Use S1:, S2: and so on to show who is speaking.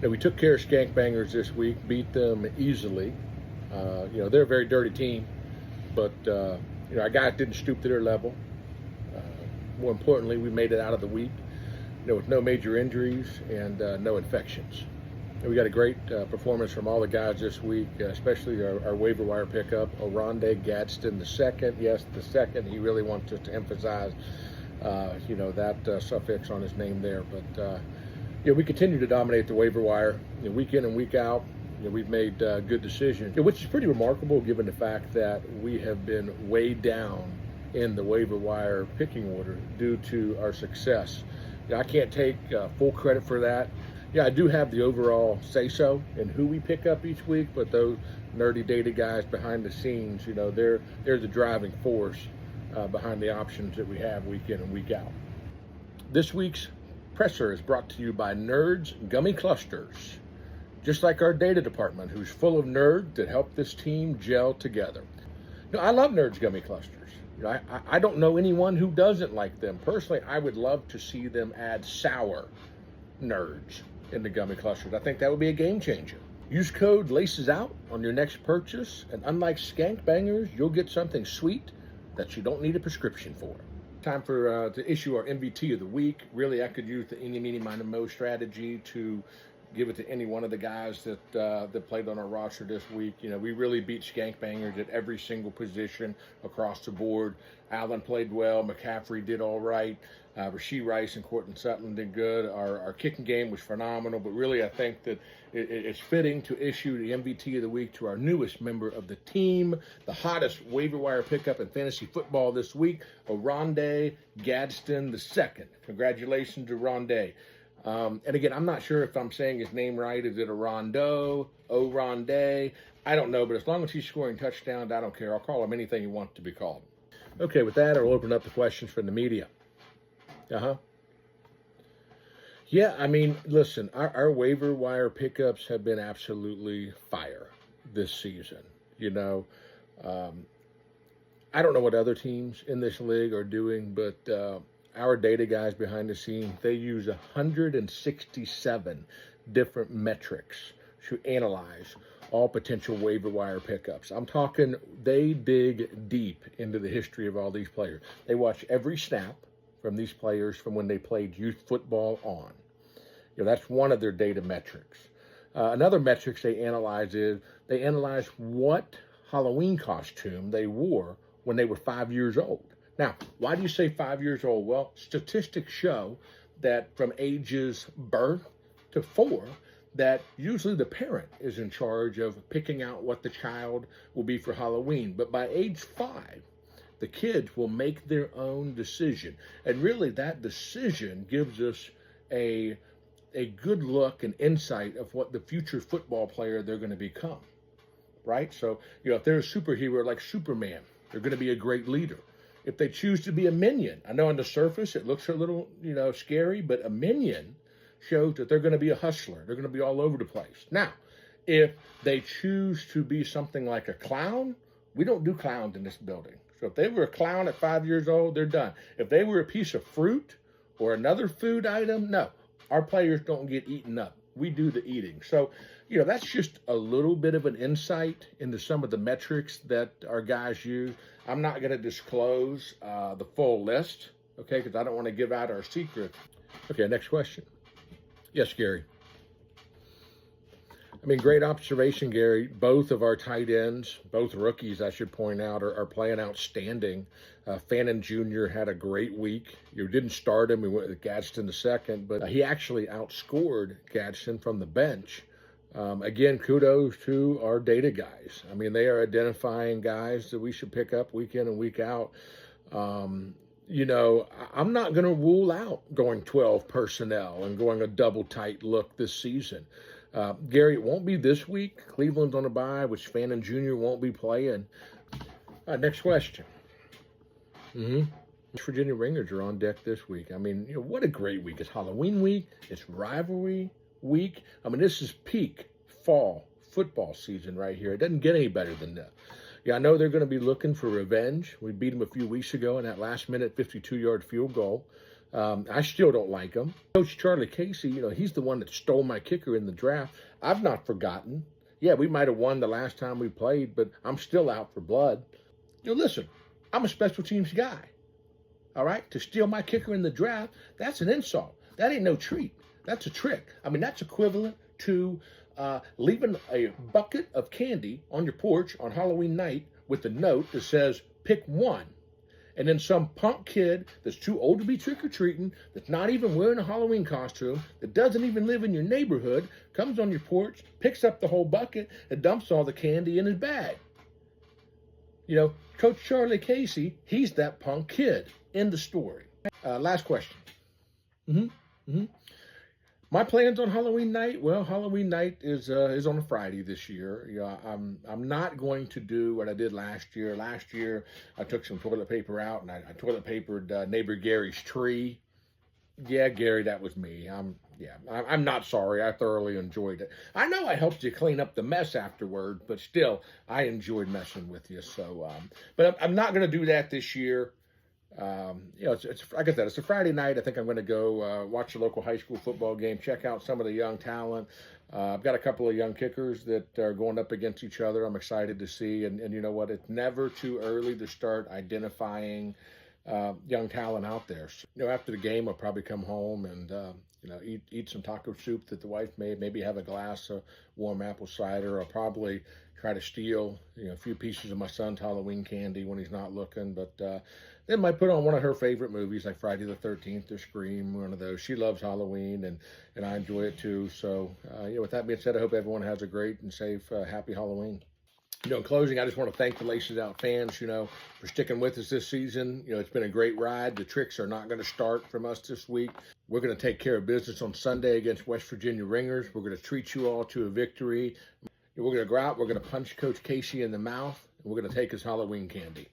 S1: We took care of Skank Bangers this week, beat them easily. They're a very dirty team, but our guys didn't stoop to their level. More importantly, we made it out of the week, with no major injuries and no infections. And we got a great performance from all the guys this week, especially our waiver wire pickup, Oronde Gadsden the second. Yes, the second. He really wants us to emphasize, that suffix on his name there. But we continue to dominate the waiver wire, week in and week out. We've made good decisions, which is pretty remarkable given the fact that we have been way down in the waiver wire picking order due to our success. I can't take full credit for that. I do have the overall say-so in who we pick up each week, but those nerdy data guys behind the scenes, they're the driving force behind the options that we have week in and week out. This week's presser is brought to you by Nerds Gummy Clusters. Just like our data department, who's full of nerds that help this team gel together. I love Nerds Gummy Clusters. I don't know anyone who doesn't like them. Personally, I would love to see them add sour nerds in the gummy clusters. I think that would be a game changer. Use code LACESOUT on your next purchase, and unlike Skank Bangers, you'll get something sweet that you don't need a prescription for. Time for to issue our MVT of the week. Really, I could use the eeny, meeny, miny, mo strategy to give it to any one of the guys that played on our roster this week. We really beat Skank Bangers at every single position across the board. Allen played well. McCaffrey did all right. Rashee Rice and Courtland Sutton did good. Our kicking game was phenomenal, but really I think that it's fitting to issue the MVT of the week to our newest member of the team, the hottest waiver wire pickup in fantasy football this week, Oronde Gadsden II. Congratulations to Oronde. And again, I'm not sure if I'm saying his name right. Is it Orondo, Oronde? I don't know, but as long as he's scoring touchdowns, I don't care. I'll call him anything you want to be called. Okay, with that, I'll open up the questions from the media. Listen, our waiver wire pickups have been absolutely fire this season. I don't know what other teams in this league are doing, but our data guys behind the scenes, they use 167 different metrics to analyze all potential waiver wire pickups. I'm talking they dig deep into the history of all these players. They watch every snap from these players from when they played youth football on. That's one of their data metrics. Another metrics they analyze is they analyze what Halloween costume they wore when they were 5 years old. Now, why do you say 5 years old? Well, statistics show that from ages birth to 4, that usually the parent is in charge of picking out what the child will be for Halloween. But by age 5, the kids will make their own decision. And really that decision gives us a good look and insight of what the future football player they're going to become, right? So, if they're a superhero like Superman, they're going to be a great leader. If they choose to be a minion, I know on the surface it looks a little, scary, but a minion shows that they're going to be a hustler. They're going to be all over the place. Now, if they choose to be something like a clown, we don't do clowns in this building. So if they were a clown at 5 years old, they're done. If they were a piece of fruit or another food item, no, our players don't get eaten up. We do the eating. So, that's just a little bit of an insight into some of the metrics that our guys use. I'm not going to disclose the full list, okay, because I don't want to give out our secret. Okay, next question. Yes, Gary. Great observation, Gary. Both of our tight ends, both rookies, I should point out, are playing outstanding. Fannin Jr. had a great week. You didn't start him. We went with Gadsden the second, but he actually outscored Gadsden from the bench. Again, kudos to our data guys. They are identifying guys that we should pick up week in and week out. I'm not going to rule out going 12 personnel and going a double tight look this season. Gary, it won't be this week. Cleveland's on a bye, which Fannin Jr. won't be playing. Next question. Virginia Ringers are on deck this week. What a great week. It's Halloween week. It's rivalry week. This is peak fall football season right here. It doesn't get any better than that. I know they're going to be looking for revenge. We beat them a few weeks ago in that last-minute 52-yard field goal. I still don't like him. Coach Charlie Casey, he's the one that stole my kicker in the draft. I've not forgotten. Yeah, we might have won the last time we played, but I'm still out for blood. Listen, I'm a special teams guy. All right? To steal my kicker in the draft, that's an insult. That ain't no treat. That's a trick. I mean, that's equivalent to leaving a bucket of candy on your porch on Halloween night with a note that says, pick one. And then some punk kid that's too old to be trick-or-treating, that's not even wearing a Halloween costume, that doesn't even live in your neighborhood, comes on your porch, picks up the whole bucket, and dumps all the candy in his bag. Coach Charlie Casey, he's that punk kid. End the story. Last question. My plans on Halloween night? Well, Halloween night is on a Friday this year. I'm not going to do what I did last year. Last year, I took some toilet paper out and I toilet papered neighbor Gary's tree. Yeah, Gary, that was me. I'm not sorry. I thoroughly enjoyed it. I know I helped you clean up the mess afterward, but still, I enjoyed messing with you. So, but I'm not going to do that this year. It's like I said, it's a Friday night. I think I'm going to go watch the local high school football game, check out some of the young talent. I've got a couple of young kickers that are going up against each other. I'm excited to see, and you know what? It's never too early to start identifying young talent out there. So, after the game, I'll probably come home and eat some taco soup that the wife made. Maybe have a glass of warm apple cider. I'll probably try to steal a few pieces of my son's Halloween candy when he's not looking, but then might put on one of her favorite movies like Friday the 13th or Scream, one of those. She loves Halloween and I enjoy it too. So with that being said, I hope everyone has a great and safe happy Halloween. In closing, I just want to thank the Laces Out fans, for sticking with us this season. It's been a great ride. The tricks are not going to start from us this week. We're going to take care of business on Sunday against West Virginia Ringers. We're going to treat you all to a victory. We're going to go out. We're going to punch Coach Casey in the mouth. And we're going to take his Halloween candy.